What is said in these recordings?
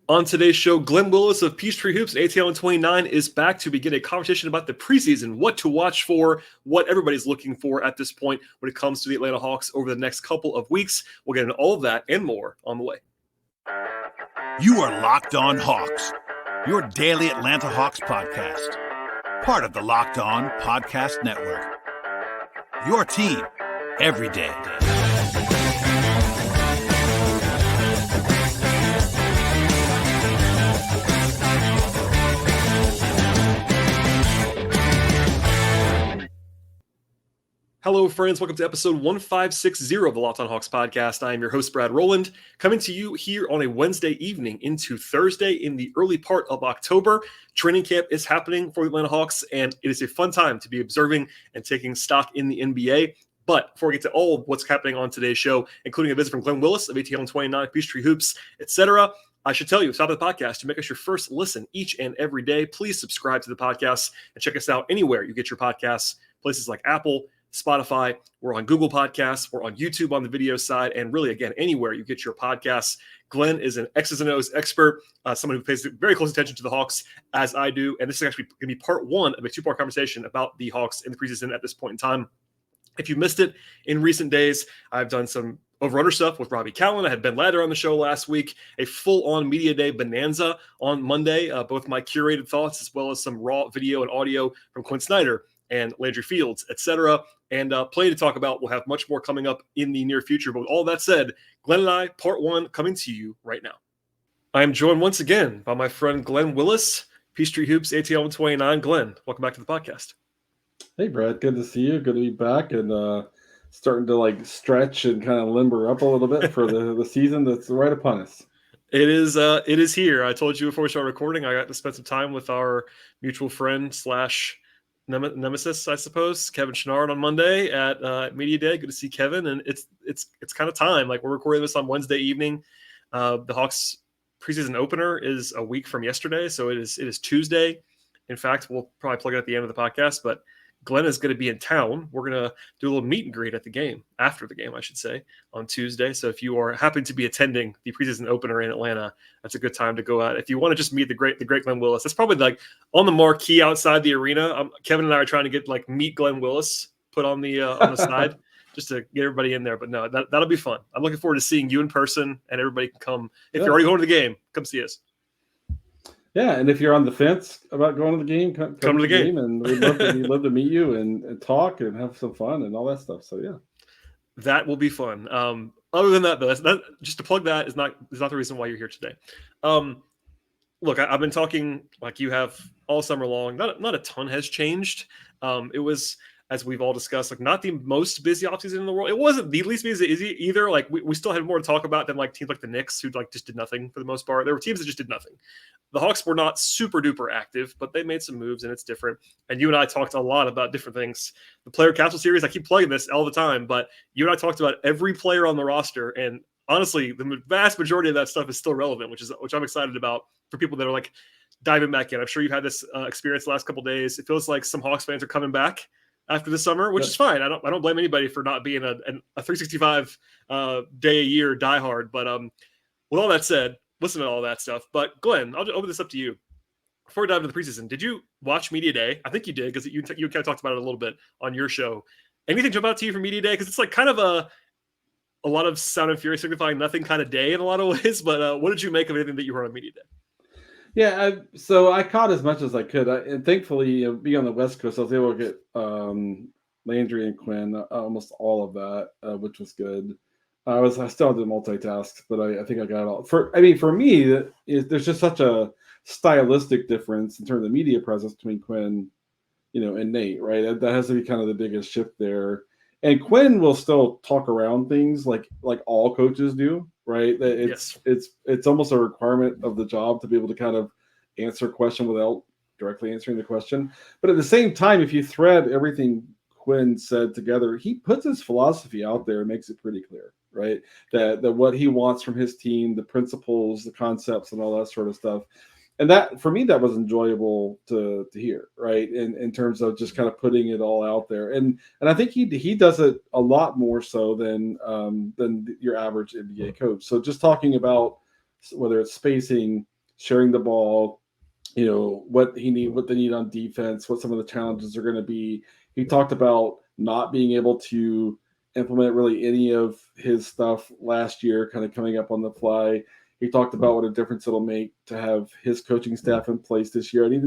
On today's show, Glen Willis of Peachtree Hoops and ATL 29 is back to begin a conversation about the preseason, what to watch for, what everybody's looking for at this point when it comes to the Atlanta Hawks over the next couple of weeks. We'll get into all of that and more on the way. You are Locked On Hawks, your daily Atlanta Hawks podcast. Part of the Locked On Podcast Network. Your team every day. Hello, friends. Welcome to episode 1560 of the Locked On Hawks podcast. I am your host, Brad Rowland, coming to you here on a Wednesday evening into Thursday in the early part of October. Training camp is happening for the Atlanta Hawks, and it is a fun time to be observing and taking stock in the NBA. But before we get to all of what's happening on today's show, including a visit from Glen Willis of ATL 29, Peachtree Hoops, etc., I should tell you, stop the podcast to make us your first listen each and every day. Please subscribe to the podcast and check us out anywhere you get your podcasts, places like Apple, Spotify, we're on Google Podcasts, we're on YouTube on the video side, and really, again, anywhere you get your podcasts. Glenn is an X's and O's expert, someone who pays very close attention to the Hawks, as I do, and this is actually going to be part one of a two-part conversation about the Hawks in the preseason at this point in time. If you missed it in recent days, I've done some over-under stuff with Robbie Cowan. I had Ben Ladder on the show last week, a full-on media day bonanza on Monday, both my curated thoughts as well as some raw video and audio from Quinn Snyder and Landry Fields, etc., and plenty to talk about. We'll have much more coming up in the near future. But with all that said, Glenn and I, part one, coming to you right now. I am joined once again by my friend Glen Willis, Peachtree Hoops, ATL 29. Glenn, welcome back to the podcast. Hey, Brad. Good to see you. Good to be back and starting to stretch and kind of limber up a little bit for the season that's right upon us. It is here. I told you before we started recording, I got to spend some time with our mutual friend / nemesis, I suppose, Kevin Schnard on Monday at Media Day. Good to see Kevin, and it's kind of time. Like, we're recording this on Wednesday evening. The Hawks preseason opener is a week from yesterday, so it is Tuesday. In fact, we'll probably plug it at the end of the podcast, but Glenn is going to be in town. We're going to do a little meet and greet at the game, after the game, I should say, on Tuesday. So if you are happen to be attending the preseason opener in Atlanta, that's a good time to go out. If you want to just meet the great Glen Willis, that's probably on the marquee outside the arena. Kevin and I are trying to get meet Glen Willis put on the side just to get everybody in there. But no, that'll be fun. I'm looking forward to seeing you in person, and everybody can come. If you're already going to the game, come see us. Yeah, and if you're on the fence about going to the game, come to the game, and we'd love to meet you and talk and have some fun and all that stuff. So yeah, that will be fun. Other than that, though, just to plug that is not the reason why you're here today. Look, I've been talking like you have all summer long. Not a ton has changed. It was, as we've all discussed, not the most busy offseason in the world. It wasn't the least busy either. We still had more to talk about than teams like the Knicks, who just did nothing for the most part. There were teams that just did nothing. The Hawks were not super duper active, but they made some moves, and it's different. And you and I talked a lot about different things. The player capsule series, I keep plugging this all the time, but you and I talked about every player on the roster, and honestly, the vast majority of that stuff is still relevant, which I'm excited about for people that are diving back in. I'm sure you've had this experience the last couple of days. It feels like some Hawks fans are coming back after the summer, which is fine. I don't blame anybody for not being a 365 day a year diehard. But with all that said, listen to all that stuff. But Glenn, I'll open this up to you. Before we dive into the preseason, did you watch Media Day? I think you did, because you kind of talked about it a little bit on your show. Anything jump out to you from Media Day? Because it's kind of a lot of sound and fury signifying nothing kind of day in a lot of ways. But what did you make of anything that you heard on Media Day? Yeah, so I caught as much as I could, and thankfully, being on the West Coast, I was able to get Landry and Quinn, almost all of that, which was good. I still had to multitask, but I think I got it all. For me, there's just such a stylistic difference in terms of media presence between Quinn, and Nate, right? That has to be kind of the biggest shift there. And Quinn will still talk around things like all coaches do, right? It's almost a requirement of the job to be able to kind of answer a question without directly answering the question. But at the same time, if you thread everything Quinn said together, he puts his philosophy out there and makes it pretty clear, right? That what he wants from his team, the principles, the concepts, and all that sort of stuff. And that, for me, that was enjoyable to hear, right? In terms of just kind of putting it all out there. And I think he does it a lot more so than your average NBA coach. So just talking about whether it's spacing, sharing the ball, what they need on defense, what some of the challenges are going to be. He talked about not being able to implement really any of his stuff last year, kind of coming up on the fly. He talked about what a difference it'll make to have his coaching staff in place this year. And he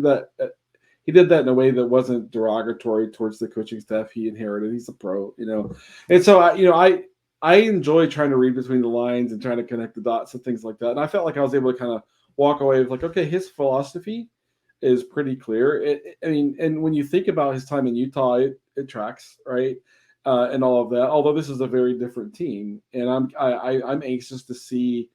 did that in a way that wasn't derogatory towards the coaching staff he inherited. He's a pro, And so, I enjoy trying to read between the lines and trying to connect the dots and things like that. And I felt like I was able to kind of walk away with like, okay, his philosophy is pretty clear. And when you think about his time in Utah, it tracks, right? And all of that. Although this is a very different team, and I'm anxious to see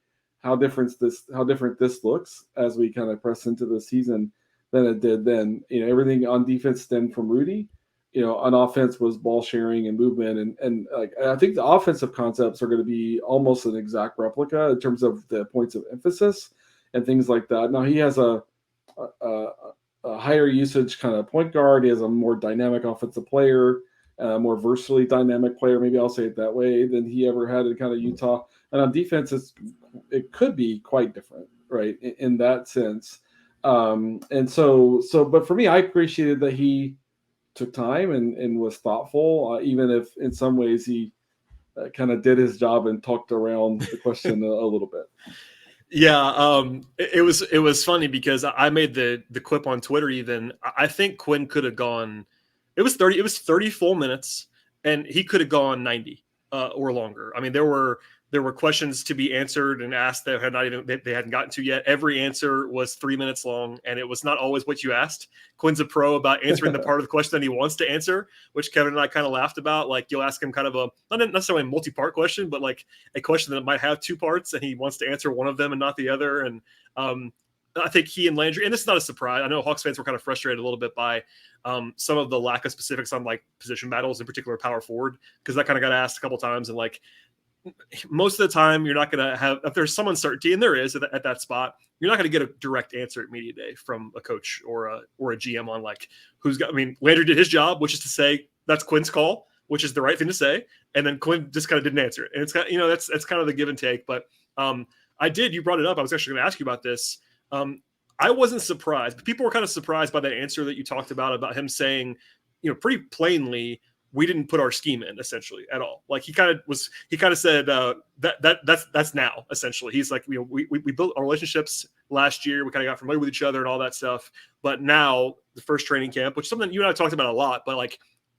how different this looks as we kind of press into the season than it did then. Everything on defense stemmed from Rudy. On offense was ball sharing and movement, and like I think the offensive concepts are going to be almost an exact replica in terms of the points of emphasis and things like that. Now he has a higher usage kind of point guard. He has a more dynamic offensive player, more versatile dynamic player. Maybe I'll say it that way than he ever had in kind of Utah. And on defense, it could be quite different, right? In that sense. But for me, I appreciated that he took time and was thoughtful, even if in some ways he kind of did his job and talked around the question a little bit. Yeah, it was funny because I made the quip on Twitter. Even I think Quinn could have gone. It was 30 full minutes, and he could have gone 90 or longer. I mean, there were questions to be answered and asked that they hadn't gotten to yet. Every answer was 3 minutes long, and it was not always what you asked. Quinn's a pro about answering the part of the question that he wants to answer, which Kevin and I kind of laughed about. Like, you'll ask him kind of a not necessarily a multi-part question, but like a question that might have two parts, and he wants to answer one of them and not the other. And I think he and Landry, and this is not a surprise. I know Hawks fans were kind of frustrated a little bit by some of the lack of specifics on like position battles, in particular power forward, because that kind of got asked a couple times, and like, most of the time you're not going to have, if there's some uncertainty, and there is at that spot, you're not going to get a direct answer at media day from a coach or a GM on like who's got. I mean, Landry did his job, which is to say that's Quinn's call, which is the right thing to say, and then Quinn just kind of didn't answer it, and it's kind of, that's kind of the give and take. But you brought it up. I was actually going to ask you about this. I wasn't surprised, but people were kind of surprised by that answer that you talked about him saying, pretty plainly, we didn't put our scheme in essentially at all. Like he kind of said that's now essentially. He's like, we built our relationships last year. We kind of got familiar with each other and all that stuff. But now the first training camp, which is something you and I talked about a lot, but like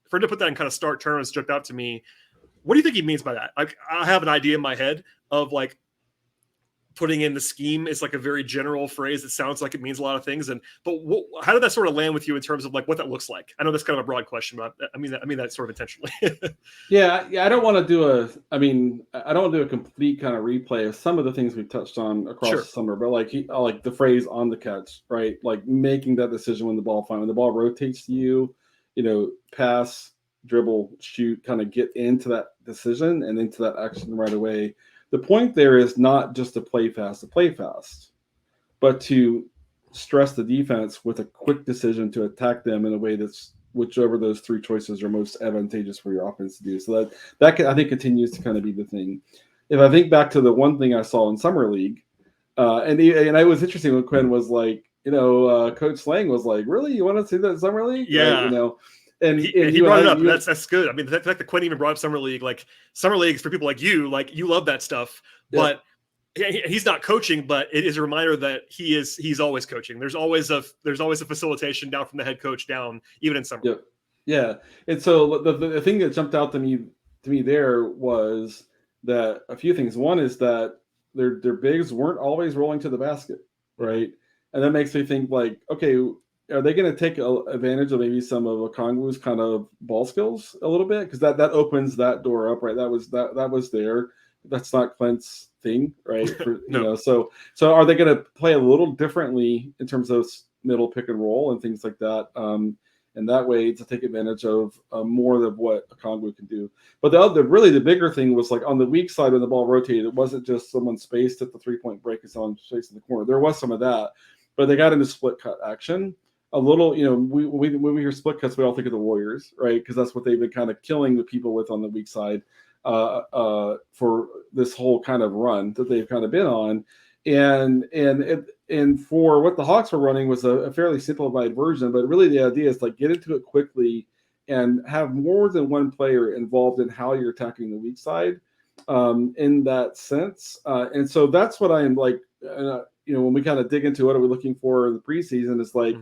for him to put that in kind of stark terms jumped out to me. What do you think he means by that? Like, I have an idea in my head of like putting in the scheme is like a very general phrase that sounds like it means a lot of things. But how did that sort of land with you in terms of like what that looks like? I know that's kind of a broad question, but I mean that sort of intentionally. Yeah. I don't want to do a complete kind of replay of some of the things we've touched on across the summer, but like the phrase on the catch, right? Like making that decision when the ball rotates to you, pass, dribble, shoot, kind of get into that decision and into that action right away. The point there is not just to play fast, but to stress the defense with a quick decision to attack them in a way that's whichever those three choices are most advantageous for your offense to do. So that I think continues to kind of be the thing. If I think back to the one thing I saw in Summer League, and it was interesting when Quinn was like, Coach Slang was like, really, you want to see that in Summer League? Yeah. Right? And he brought it up, and that's good. I mean, the fact that Quinn even brought up Summer League, like Summer Leagues for people like you love that stuff, but he's not coaching, but it is a reminder that he's always coaching. There's always a facilitation down from the head coach down, even in summer. Yeah. And so the thing that jumped out to me there was that a few things. One is that their bigs weren't always rolling to the basket, right? And that makes me think like, okay, are they going to take advantage of maybe some of Okongwu's kind of ball skills a little bit? Because that opens that door up, right? That was there. That's not Clint's thing, right? No. So are they going to play a little differently in terms of middle pick and roll and things like that? And that way to take advantage of more of what Okongwu can do. But the bigger thing was like on the weak side when the ball rotated, it wasn't just someone spaced at the 3-point break and someone spaced in the corner. There was some of that, but they got into split cut action. A little, when we hear split cuts, we all think of the Warriors, right? Because that's what they've been kind of killing the people with on the weak side for this whole kind of run that they've kind of been on. And for what the Hawks were running was a fairly simplified version, but really the idea is like get into it quickly and have more than one player involved in how you're attacking the weak side in that sense. And so that's what I'm like, when we kind of dig into what are we looking for in the preseason, is like,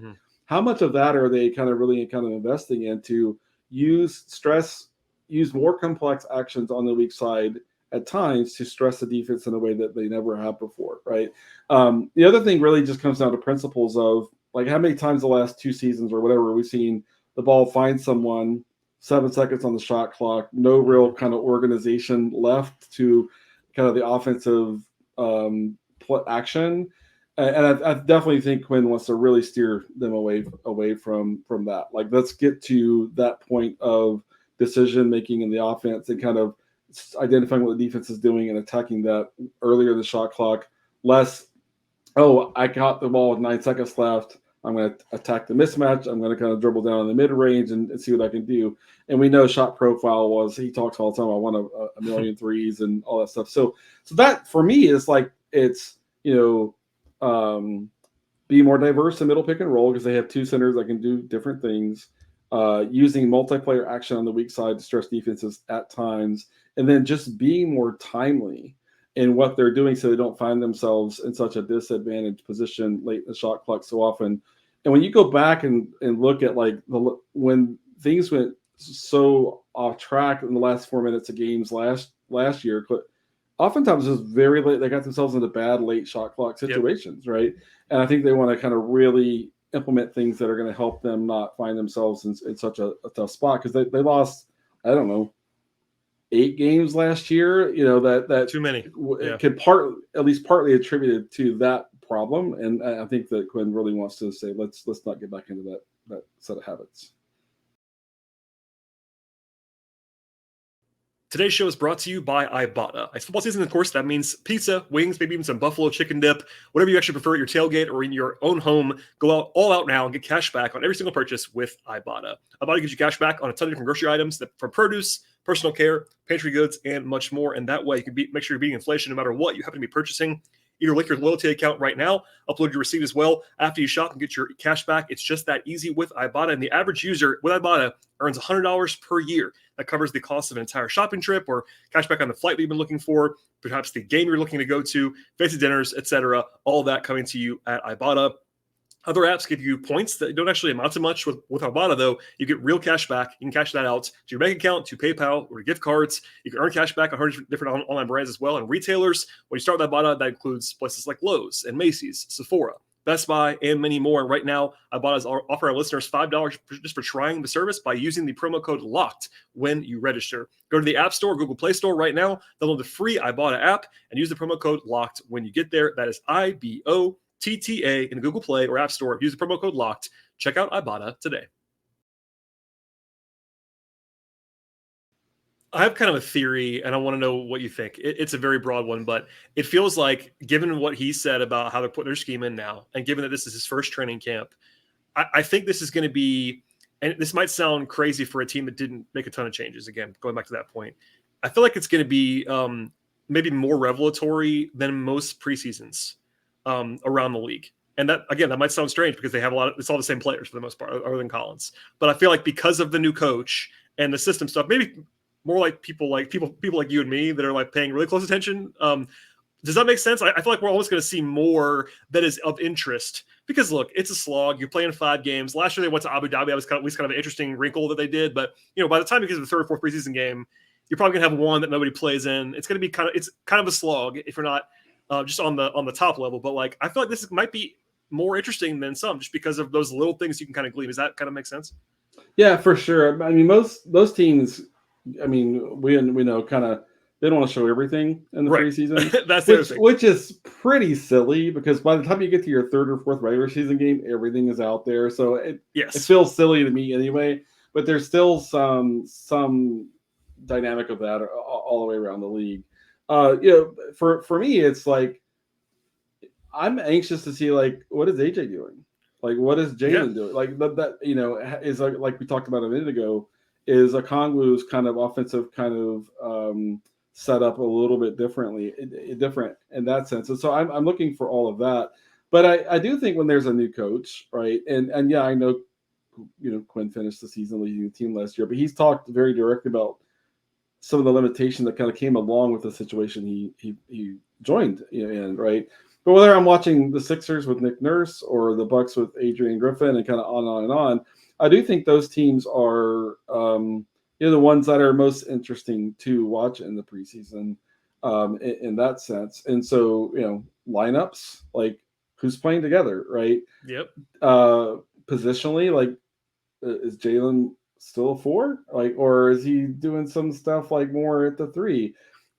how much of that are they kind of really kind of investing in to use more complex actions on the weak side at times to stress the defense in a way that they never have before, right? The other thing really just comes down to principles of like how many times the last 2 seasons or whatever we've seen the ball find someone, 7 seconds on the shot clock, no real kind of organization left to kind of the offensive action. And I definitely think Quinn wants to really steer them away from that. Like, let's get to that point of decision making in the offense and kind of identifying what the defense is doing and attacking that earlier in the shot clock. Less, I got the ball with 9 seconds left. I'm going to attack the mismatch. I'm going to kind of dribble down in the mid-range and see what I can do. And we know shot profile he talks all the time. I want a million threes and all that stuff. So that for me is like, it's, be more diverse in middle pick and roll because they have 2 centers that can do different things. Using multiplayer action on the weak side to stress defenses at times, and then just being more timely in what they're doing so they don't find themselves in such a disadvantaged position late in the shot clock so often. And when you go back and look at like when things went so off track in the last 4 minutes of games last year, oftentimes it was very late. They got themselves into bad late shot clock situations, right? And I think they want to kind of really implement things that are going to help them not find themselves in such a tough spot, because they lost, I don't know, 8 games last year. That too many could at least partly attributed to that problem. And I think that Quinn really wants to say, let's not get back into that set of habits. Today's show is brought to you by Ibotta. It's football season, of course. That means pizza, wings, maybe even some buffalo chicken dip, whatever you actually prefer at your tailgate or in your own home. Go all out now and get cash back on every single purchase with Ibotta. Ibotta gives you cash back on a ton of different grocery items, from produce, personal care, pantry goods, and much more. And that way you can make sure you're beating inflation no matter what you happen to be purchasing. Either link your loyalty account right now, upload your receipt as well after you shop and get your cash back. It's just that easy with Ibotta. And the average user with Ibotta earns $100 per year. That covers the cost of an entire shopping trip or cash back on the flight that you've been looking for, perhaps the game you're looking to go to, fancy dinners, etc. All that coming to you at Ibotta. Other apps give you points that don't actually amount to much. With Ibotta, though, you get real cash back. You can cash that out to your bank account, to PayPal, or gift cards. You can earn cash back on 100 different online brands as well. And retailers, when you start with Ibotta, that includes places like Lowe's and Macy's, Sephora, Best Buy, and many more. And right now, Ibotta is offering our listeners $5 just for trying the service by using the promo code LOCKED when you register. Go to the App Store, Google Play Store right now, download the free Ibotta app, and use the promo code LOCKED when you get there. That is IBOTTA in Google Play or App Store. Use the promo code LOCKED. Check out Ibotta today. I have kind of a theory, and I want to know what you think. It's a very broad one, but it feels like, given what he said about how they're putting their scheme in now, and given that this is his first training camp, I think this is going to be, and this might sound crazy for a team that didn't make a ton of changes. Again, going back to that point, I feel like it's going to be maybe more revelatory than most preseasons around the league. And that, again, that might sound strange because they have it's all the same players for the most part, other than Collins. But I feel like because of the new coach and the system stuff, maybe more like people like you and me that are like paying really close attention. Does that make sense? I feel like we're almost going to see more that is of interest because, look, it's a slog. You're playing 5 games. Last year they went to Abu Dhabi. That was kind of an interesting wrinkle that they did. But by the time you get to the 3rd or 4th preseason game, you're probably going to have one that nobody plays in. It's going to be kind of a slog if you're not just on the top level. But like, I feel like this might be more interesting than some just because of those little things you can kind of glean. Does that kind of make sense? Yeah, for sure. I mean, most teams, I mean, we know kind of they don't want to show everything in the preseason. That's which is pretty silly because by the time you get to your 3rd or 4th regular season game, everything is out there. So it feels silly to me anyway. But there's still some dynamic of that all the way around the league. For me, it's like I'm anxious to see like what is AJ doing, like what is Jalen doing, like that is like we talked about a minute ago. Is Okongwu's kind of offensive kind of set up a little bit different in that sense. And so I'm looking for all of that. But I do think when there's a new coach, right? And yeah, I know, Quinn finished the season leading the team last year, but he's talked very directly about some of the limitation that kind of came along with the situation he joined in, right? But whether I'm watching the Sixers with Nick Nurse or the Bucks with Adrian Griffin and kind of on and on, I do think those teams are the ones that are most interesting to watch in the preseason in that sense. And so, lineups, like who's playing together, right? Yep. Positionally, like is Jalen still a 4, or is he doing some stuff like more at the 3?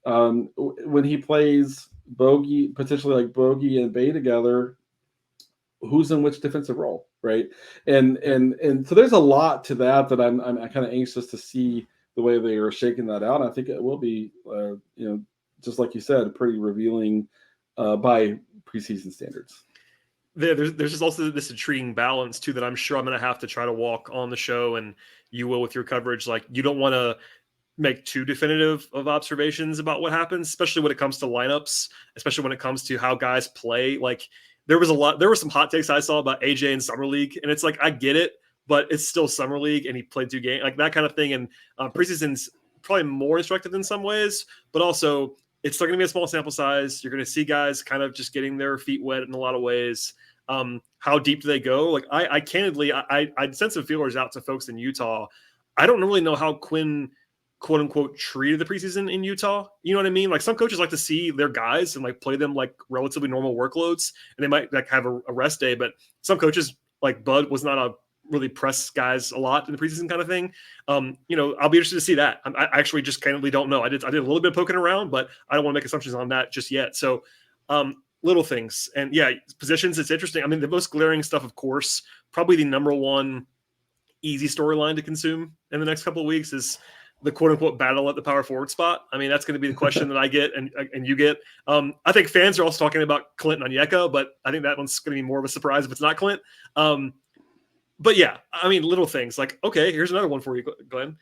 When he plays potentially like Bogey and Bay together, who's in which defensive role, right? And so there's a lot to that I'm kind of anxious to see the way they are shaking that out. I think it will be, just like you said, pretty revealing by preseason standards. There's just also this intriguing balance too that I'm sure I'm going to have to try to walk on the show, and you will with your coverage. Like, you don't want to make too definitive of observations about what happens, especially when it comes to lineups, especially when it comes to how guys play. Like, there were some hot takes I saw about AJ in Summer League, and it's like, I get it, but it's still Summer League and he played 2 games, like that kind of thing. And preseason's probably more instructive in some ways, but also it's still going to be a small sample size. You're going to see guys kind of just getting their feet wet in a lot of ways. How deep do they go? Like, I candidly, I sent some feelers out to folks in Utah. I don't really know how Quinn, quote unquote, treated the preseason in Utah. You know what I mean? Like, some coaches like to see their guys and like play them like relatively normal workloads, and they might like have a rest day. But some coaches, like Bud, was not a really press guys a lot in the preseason kind of thing. I'll be interested to see that. I actually just candidly don't know. I did a little bit of poking around, but I don't want to make assumptions on that just yet. So, little things. And yeah, positions, it's interesting. I mean, the most glaring stuff, of course, probably the number one easy storyline to consume in the next couple of weeks is the quote unquote battle at the power forward spot. I mean, that's going to be the question that I get and you get. I think fans are also talking about Clint Onyeka, but I think that one's going to be more of a surprise if it's not Clint. But yeah, I mean, little things like, okay, here's another one for you, Glenn.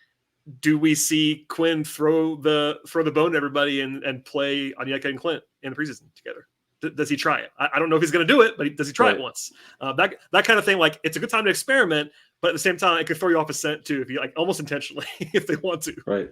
Do we see Quinn throw the bone to everybody and play Onyeka and Clint in the preseason together? Does he try it? I don't know if he's going to do it, but does he try it once? That kind of thing. Like, it's a good time to experiment, but at the same time, it could throw you off a scent too, if you like, almost intentionally, if they want to. Right.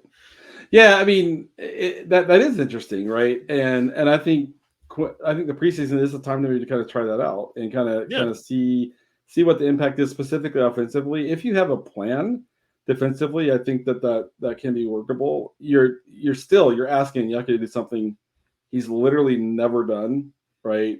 Yeah. I mean, that is interesting. Right. And I think the preseason is the time to kind of try that out and kind of see what the impact is specifically offensively. If you have a plan defensively, I think that can be workable. You're asking Onyeka to do something he's literally never done, right?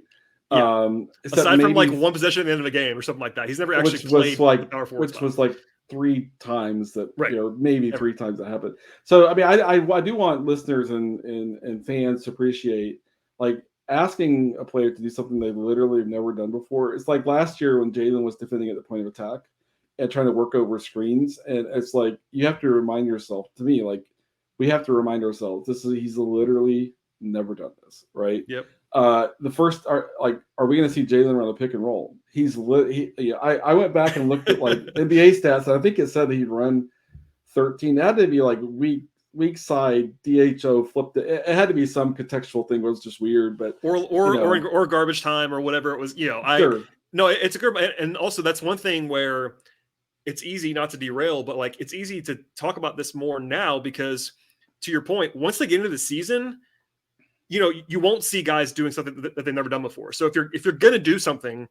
Yeah. Aside from like one possession at the end of a game or something like that, he's never actually played the power forward spot. Was like 3 times that, maybe 3 times that happened. So I mean, I do want listeners and fans to appreciate, like, asking a player to do something they literally have never done before. It's like last year when Jalen was defending at the point of attack and trying to work over screens, and it's like you have to remind yourself. To me, like, we have to remind ourselves he's literally never done this, right? Yep. The first are we going to see Jalen run a pick and roll? I went back and looked at like NBA stats, and I think it said that he'd run 13. That had to be like weak side DHO flipped it. It had to be some contextual thing. It was just weird, but or garbage time or whatever it was. Sure. No, it's a good, and also that's one thing where it's easy not to derail, but like it's easy to talk about this more now because, to your point, once they get into the season, you won't see guys doing something that they've never done before. So if you're going to do something,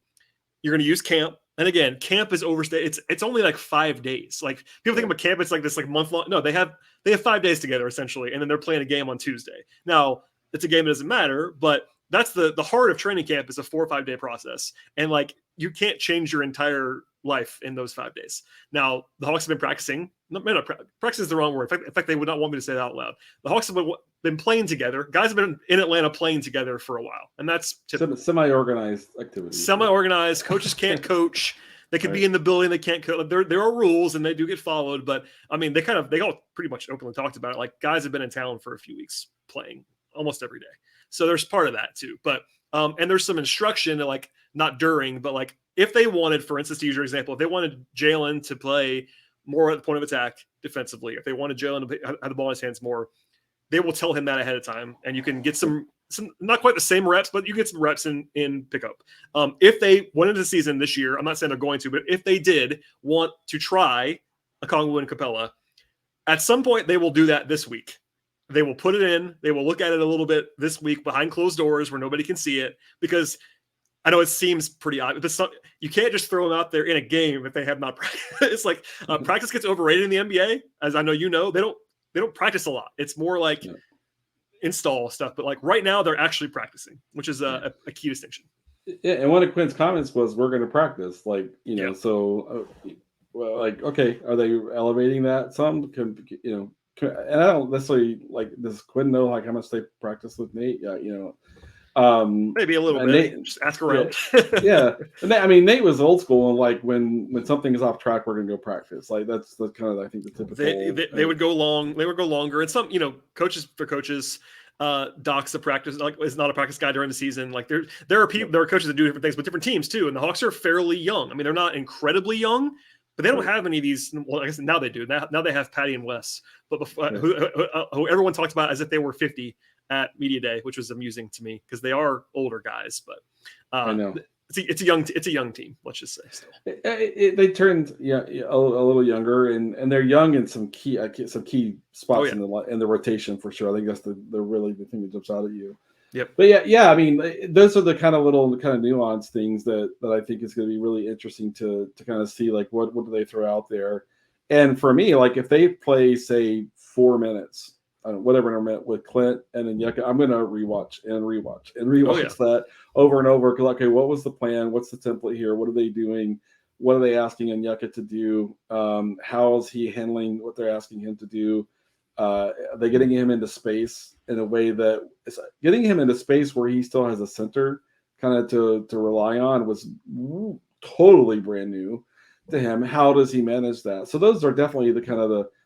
you're going to use camp. And again, camp is overstated. It's only like 5 days. Like, people think about camp, it's like this like month long. No, they have 5 days together essentially, and then they're playing a game on Tuesday. Now, it's a game that doesn't matter, but that's the heart of training camp is a 4 or 5 day process. And like, you can't change your entire life in those 5 days. Now, the Hawks have been practicing. Practice is the wrong word. In fact, they would not want me to say that out loud. The Hawks have been playing together. Guys have been in Atlanta playing together for a while, and that's typical. Semi-organized activity. Semi-organized. Coaches can't coach. They could be in the building. They can't coach. There are rules, and they do get followed. But I mean, they all pretty much openly talked about it. Like, guys have been in town for a few weeks playing almost every day. So there's part of that too. But and there's some instruction, like not during, but like if they wanted, for instance, to use your example, if they wanted Jalen to play more at the point of attack defensively, if they wanted Jalen to have the ball in his hands more, they will tell him that ahead of time, and you can get some not quite the same reps, but you get some reps in pickup. If they went into the season this year, I'm not saying they're going to, but if they did want to try Okongwu and Capella, at some point they will do that this week. They will put it in. They will look at it a little bit this week behind closed doors where nobody can see it, because I know it seems pretty odd, but you can't just throw them out there in a game if they have not practiced. It's like practice gets overrated in the NBA, as I know you know. They don't practice a lot. It's more like install stuff. But like right now, they're actually practicing, which is a key distinction. Yeah, and one of Quinn's comments was, "We're going to practice." Like, so well, like, okay, are they elevating that some? And I don't necessarily does Quinn know like how much they practice with Nate? Yeah, maybe a little bit. Nate, just ask around. Yeah. And Nate was old school, and like when something is off track, we're gonna go practice. Like that's the kind of, I think, the typical. They would go long. They would go longer. And some coaches, Doc's a practice is not a practice guy during the season. Like there are coaches that do different things with different teams too. And the Hawks are fairly young. I mean, they're not incredibly young, but they don't have any of these. Well, I guess now they do. Now they have Patty and Wes, but before, who everyone talked about as if they were 50 at Media Day, which was amusing to me because they are older guys. But I know it's a young team. Let's just say still. They turned a little younger, and they're young in some key spots in the rotation for sure. I think that's the really the thing that jumps out at you. Yep. But I mean, those are the kind of nuanced things that I think is going to be really interesting to kind of see, like what do they throw out there. And for me, like if they play say 4 minutes, whatever intermittent with Clint and Onyeka, I'm going to rewatch that over and over. Because okay, what was the plan? What's the template here? What are they doing? What are they asking Onyeka to do? How is he handling what they're asking him to do? Are they getting him into space in a way that is getting him into space where he still has a center kind of to rely on was totally brand new to him. How does he manage that? So those are definitely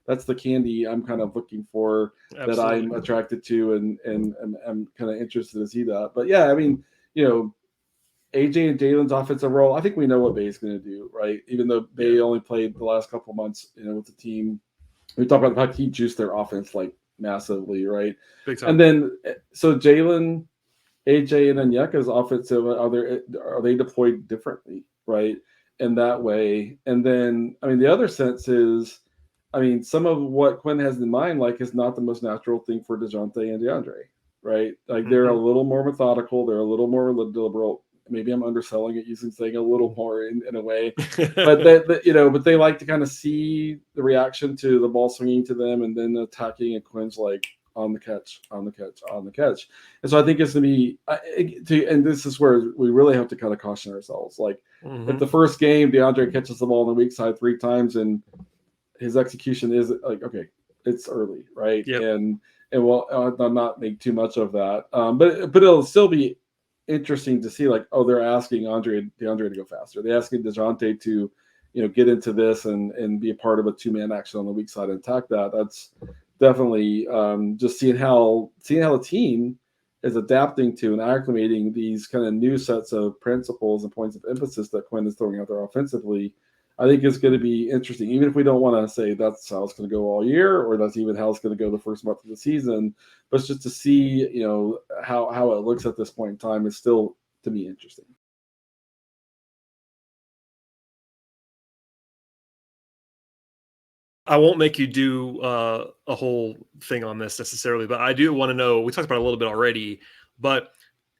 that's the candy I'm kind of looking for. Absolutely. That I'm attracted to and I'm kind of interested to see that. But yeah, I mean, AJ and Jalen's offensive role, I think we know what Bay's going to do, right? Even though Bay only played the last couple of months, with the team. We talked about the fact he juiced their offense like massively, right? Big time. And then so Jalen, AJ, and Onyeka's offensive are they deployed differently, right? In that way. And then the other sense is, some of what Quinn has in mind is not the most natural thing for DeJounte and DeAndre, right? Like they're a little more methodical, they're a little more deliberate. Maybe I'm underselling it using saying a little more in a way, but but they like to kind of see the reaction to the ball swinging to them and then attacking, and Quinn's like on the catch. And so I think it's going to be, and this is where we really have to kind of caution ourselves. Like if the first game DeAndre catches the ball on the weak side 3 times and his execution is like, okay, it's early, right? Yep. And we'll not make too much of that, but it'll still be interesting to see, like, they're asking DeAndre to go faster. They're asking DeJounte to, get into this and be a part of a 2-man action on the weak side and attack that. That's definitely just seeing how the team is adapting to and acclimating these kind of new sets of principles and points of emphasis that Quinn is throwing out there offensively. I think it's going to be interesting, even if we don't want to say that's how it's going to go all year, or that's even how it's going to go the first month of the season. But just to see, how it looks at this point in time is still, to me, interesting. I won't make you do a whole thing on this necessarily, but I do want to know, we talked about it a little bit already, but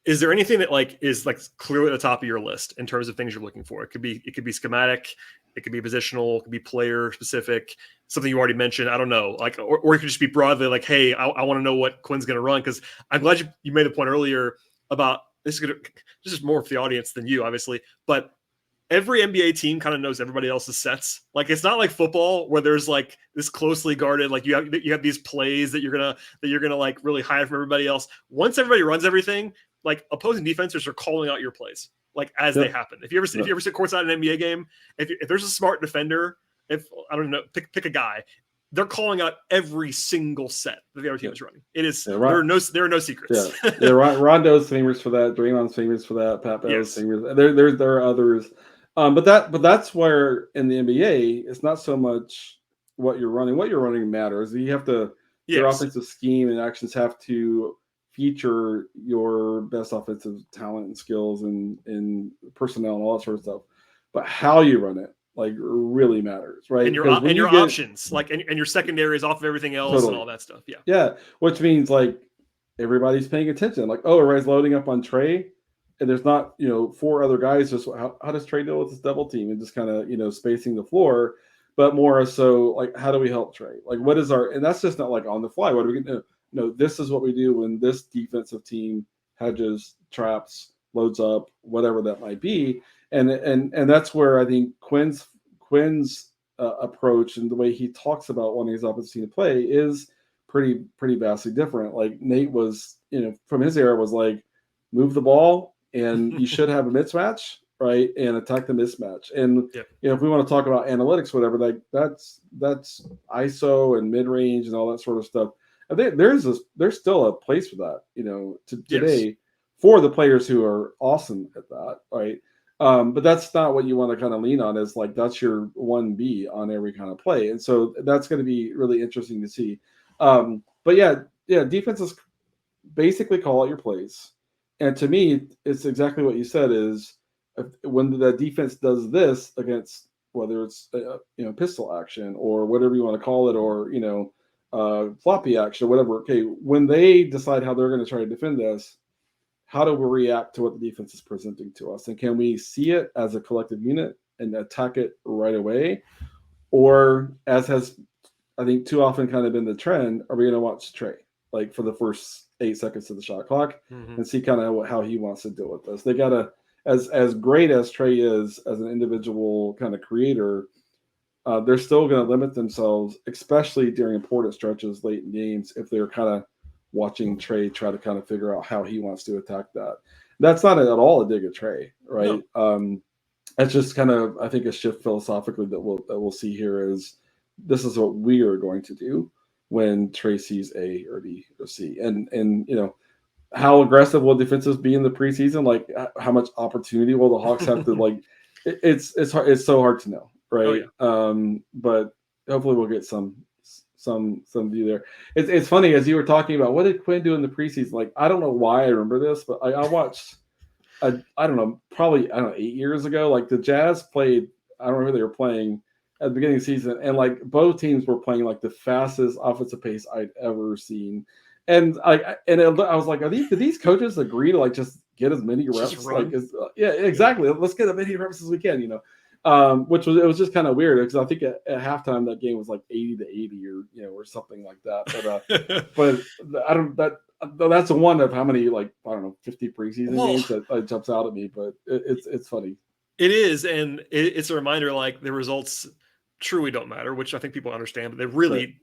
is there anything that is clearly at the top of your list in terms of things you're looking for? It could be schematic, it could be positional, it could be player specific, something you already mentioned. I don't know, or it could just be broadly like, hey, I want to know what Quinn's going to run, because I'm glad you made a point earlier about this is more for the audience than you, obviously, but every NBA team kind of knows everybody else's sets. Like it's not like football where there's like this closely guarded, like you have these plays that you're gonna like really hide from everybody else. Once everybody runs everything, like opposing defenders are calling out your plays like as they happen. If you ever sit courtside in an NBA game, if there's a smart defender, if I don't know, pick a guy, they're calling out every single set that the other team is running. It is there are no secrets. Yeah, Rondo's famous for that. Draymond's famous for that. Pat Bever's famous. There are others. But that's where in the NBA, it's not so much what you're running. What you're running matters. You have to your offensive scheme and actions have to feature your best offensive talent and skills and personnel and all that sort of stuff. But how you run it, like, really matters, right? And your options, like, and your secondary is off of everything else and all that stuff. Yeah. Yeah. Which means, like, everybody's paying attention. Like, oh, everybody's loading up on Trey, and there's not, 4 other guys. Just how does Trey deal with this double team and just kind of, spacing the floor, but more so, like, how do we help Trey? Like, what is and that's just not like on the fly. What are we going to do? No, this is what we do when this defensive team hedges, traps, loads up, whatever that might be. And that's where I think Quinn's approach and the way he talks about wanting his offensive team to play is pretty vastly different. Like, Nate was, from his era, was like, move the ball and you should have a mismatch, right? And attack the mismatch. And if we want to talk about analytics, whatever, like that's ISO and mid range and all that sort of stuff. I think there's still a place for that, today for the players who are awesome at that, right? But that's not what you want to kind of lean on. Is like, that's your 1B on every kind of play, and so that's going to be really interesting to see. But yeah, defenses basically call out your plays, and to me, it's exactly what you said. Is when the defense does this against, whether it's pistol action or whatever you want to call it, or floppy action, whatever. Okay, when they decide how they're going to try to defend this, how do we react to what the defense is presenting to us? And can we see it as a collective unit and attack it right away? Or, as has, I think, too often kind of been the trend, are we going to watch Trey, like, for the first 8 seconds of the shot clock and see kind of how he wants to deal with this? They got to, as great as Trey is as an individual kind of creator, they're still going to limit themselves, especially during important stretches late in games, if they're kind of watching Trey try to kind of figure out how he wants to attack that. That's not at all a dig at Trey, right? No. That's just kind of, I think, a shift philosophically that we'll see here is this is what we are going to do when Trey sees A or B or C. And how aggressive will defenses be in the preseason? Like, how much opportunity will the Hawks have to, like, it's hard, it's so hard to know, right? Oh, yeah. But hopefully we'll get some view there. It's funny, as you were talking about, what did Quinn do in the preseason? Like, I don't know why I remember this, but I watched, I don't know, probably 8 years ago, like, the Jazz played, I don't remember who they were playing at the beginning of the season, and like both teams were playing like the fastest offensive pace I'd ever seen. And I was like, did these coaches agree to, like, just get as many reps? Like, yeah, exactly. Let's get as many reps as we can, it was just kind of weird, because I think at halftime that game was like 80-80 or something like that. But that's one of how many, like, I don't know, 50 preseason games that jumps out at me. But it's funny. It is, and it's a reminder, like, the results truly don't matter, which I think people understand, but they really. Right.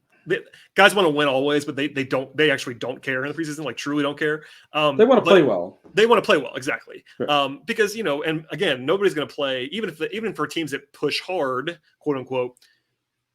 Guys want to win always, but they actually don't care in the preseason, like, truly don't care. They want to play well. They want to play well, exactly. Right. Because, and again, nobody's going to play, even for teams that push hard, quote unquote.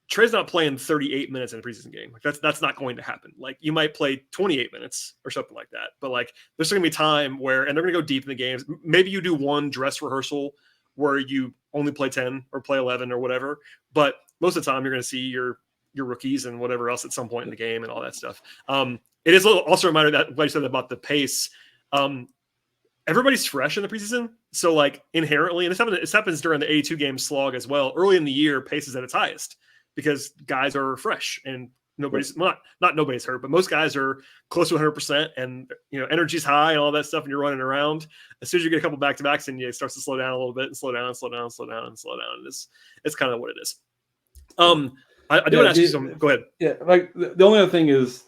Trey's not playing 38 minutes in a preseason game. Like, that's not going to happen. Like, you might play 28 minutes or something like that, but, like, there's going to be time where, and they're going to go deep in the games. Maybe you do one dress rehearsal where you only play 10 or play 11 or whatever, but most of the time you're going to see your rookies and whatever else at some point in the game and all that stuff. It is also a reminder that what you said about the pace. Everybody's fresh in the preseason. So, like, inherently, and this happens during the 82 game slog as well. Early in the year, pace is at its highest because guys are fresh and nobody's not nobody's hurt, but most guys are close to 100% and, energy's high and all that stuff. And you're running around. As soon as you get a couple back-to-backs and it starts to slow down a little bit and slow down. And it's kind of what it is. I do want to ask you some. Go ahead. Yeah, like, the only other thing is,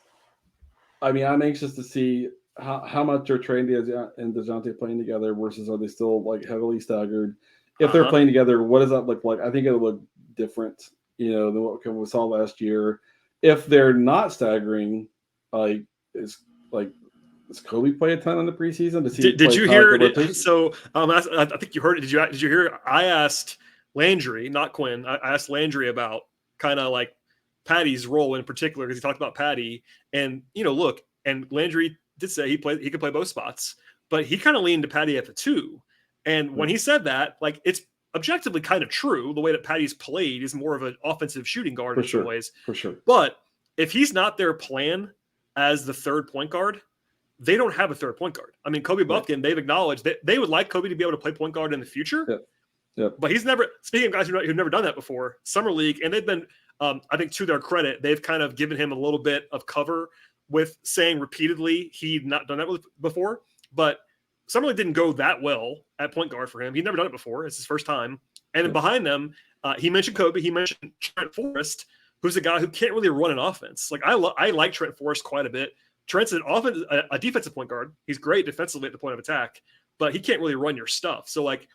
I mean, I'm anxious to see how much are Trey and DeJounte playing together versus are they still, like, heavily staggered? If they're playing together, what does that look like? I think it'll look different, than what we saw last year. If they're not staggering, is Kobe play a ton in the preseason? Did you hear it? So I think you heard it. Did you hear it? I asked Landry, not Quinn. I asked Landry about kind of like Patty's role in particular, because he talked about Patty and, look, and Landry did say he could play both spots, but he kind of leaned to Patty at the 2. And when he said that, like, it's objectively kind of true. The way that Patty's played is more of an offensive shooting guard in some ways. For sure. But if he's not their plan as the third point guard, they don't have a third point guard. I mean, Kobe Buffkin, they've acknowledged that they would like Kobe to be able to play point guard in the future. Yep. But he's never, speaking of guys who've never done that before, Summer League, and they've been, I think to their credit, they've kind of given him a little bit of cover with saying repeatedly he'd not done that before. But Summer League didn't go that well at point guard for him. He'd never done it before. It's his first time. And then behind them, he mentioned Kobe. He mentioned Trent Forrest, who's a guy who can't really run an offense. Like I like Trent Forrest quite a bit. Trent's a defensive point guard. He's great defensively at the point of attack, but he can't really run your stuff. So like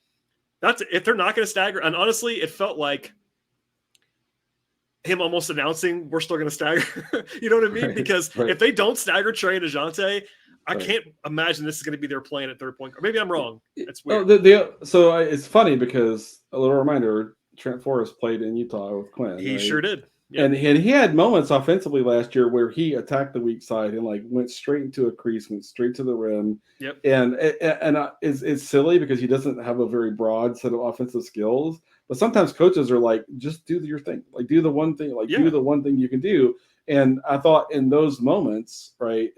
that's if they're not going to stagger. And honestly, it felt like him almost announcing we're still going to stagger. You know what I mean? Because if they don't stagger Trey and DeJounte, I can't imagine this is going to be their plan at third point guard. Maybe I'm wrong. It's weird. So it's funny because a little reminder, Trent Forrest played in Utah with Quinn. He sure did. Yeah. And he had moments offensively last year where he attacked the weak side and like went straight into a crease, went straight to the rim. Yep. And it's silly because he doesn't have a very broad set of offensive skills. But sometimes coaches are like, just do your thing, like do the one thing, do the one thing you can do. And I thought in those moments, right,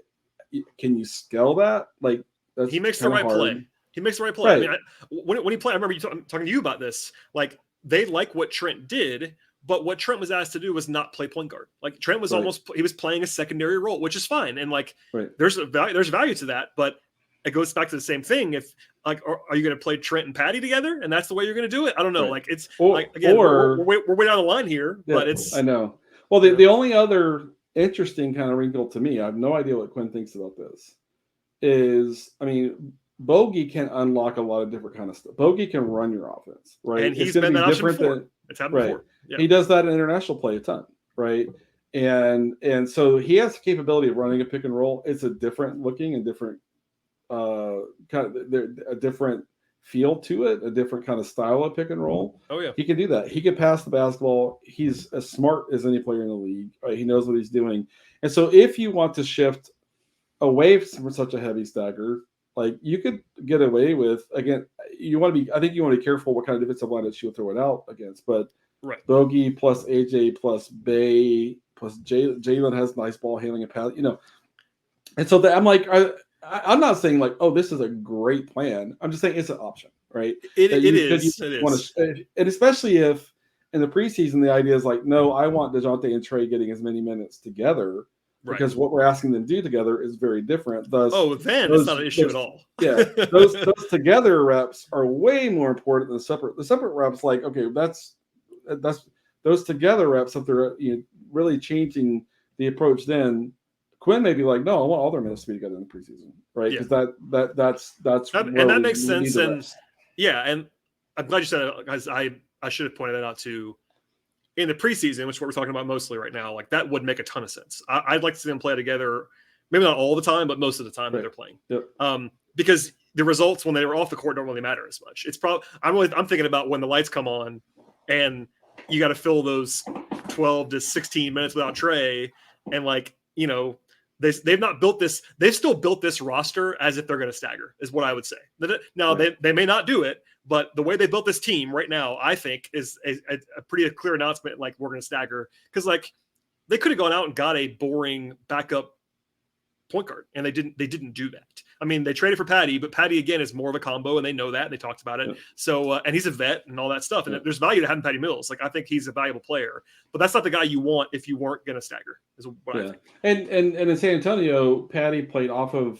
can you scale that? Like he makes the right play. He makes the right play. Right. I mean, when he played, I remember talking to you about this. Like they like what Trent did. But what Trent was asked to do was not play point guard. Like Trent was he was playing a secondary role, which is fine. And like, there's value to that, but it goes back to the same thing. If like, are you going to play Trent and Patty together? And that's the way you're going to do it. I don't know. Like it's we're way down the line here, but I know. Well, the only other interesting kind of wrinkle to me, I have no idea what Quinn thinks about this is, I mean, Bogey can unlock a lot of different kind of stuff. Bogey can run your offense, right? And he's been that option before. It's happened before. Yeah. He does that in international play a ton, right? And so he has the capability of running a pick and roll. It's a different looking and different a different feel to it, a different kind of style of pick and roll. Oh yeah, he can do that. He can pass the basketball. He's as smart as any player in the league. Right? He knows what he's doing. And so if you want to shift away from such a heavy stagger, like you could get away with, again, I think you want to be careful what kind of defensive line that you'll throw it out against, but Bogey plus AJ plus Bay plus Jalen has nice ball handling and pass, and so I'm like, I'm not saying like, oh, this is a great plan. I'm just saying it's an option, right? It is. And especially if in the preseason the idea is like, no, I want DeJounte and Trey getting as many minutes together. Because what we're asking them to do together is very different. Thus, it's not an issue at all. Yeah, those together reps are way more important than separate. The separate reps, like, okay, that's those together reps. If they're really changing the approach, then Quinn may be like, no, I want all their minutes to be together in the preseason, right? Because that's and that makes sense. And and I'm glad you said it, guys. I should have pointed that out too. In the preseason, which is what we're talking about mostly right now, like that would make a ton of sense. I'd like to see them play together, maybe not all the time, but most of the time that they're playing. Yep. Because the results when they were off the court don't really matter as much. It's probably I'm thinking about when the lights come on and you got to fill those 12 to 16 minutes without Trey, and they've not built this. They've still built this roster as if they're going to stagger, is what I would say. Now they may not do it. But the way they built this team right now, I think, is a pretty clear announcement. Like we're going to stagger because, like, they could have gone out and got a boring backup point guard, and they didn't do that. I mean, they traded for Patty, but Patty again is more of a combo, and they know that. And they talked about it. Yeah. So, and he's a vet and all that stuff. And there's value to having Patty Mills. Like I think he's a valuable player, but that's not the guy you want if you weren't going to stagger. Is what I think. And in San Antonio, Patty played off of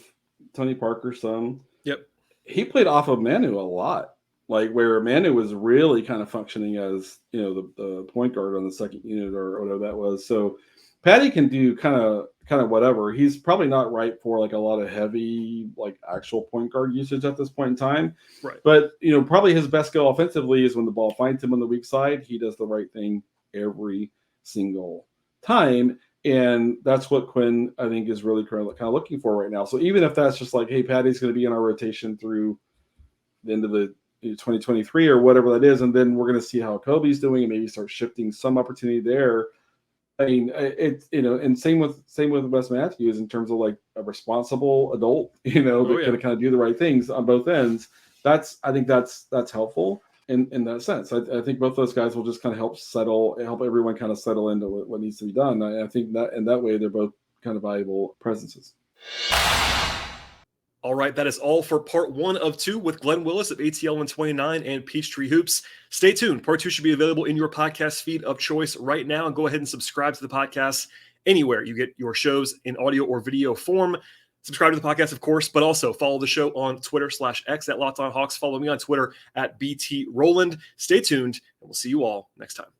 Tony Parker some. Yep. He played off of Manu a lot. Like where Manu was really kind of functioning as, the point guard on the second unit or whatever that was. So Patty can do kind of whatever. He's probably not right for like a lot of heavy, like actual point guard usage at this point in time. Right. But, probably his best skill offensively is when the ball finds him on the weak side. He does the right thing every single time. And that's what Quinn, I think, is really kind of looking for right now. So even if that's just like, hey, Patty's going to be in our rotation through the end of the 2023 or whatever that is, and then we're going to see how Kobe's doing and maybe start shifting some opportunity there. I mean, it's and same with Wes Matthews in terms of like a responsible adult, that can kind of do the right things on both ends. I think that's helpful. in that sense. I think both those guys will just kind of help everyone kind of settle into what needs to be done. I think that in that way, they're both kind of valuable presences. All right, that is all for part 1 of 2 with Glen Willis of ATL 129 and Peachtree Hoops. Stay tuned. Part 2 should be available in your podcast feed of choice right now. And go ahead and subscribe to the podcast anywhere you get your shows in audio or video form. Subscribe to the podcast, of course, but also follow the show on Twitter/X at Locked On Hawks. Follow me on Twitter at BT Rowland. Stay tuned, and we'll see you all next time.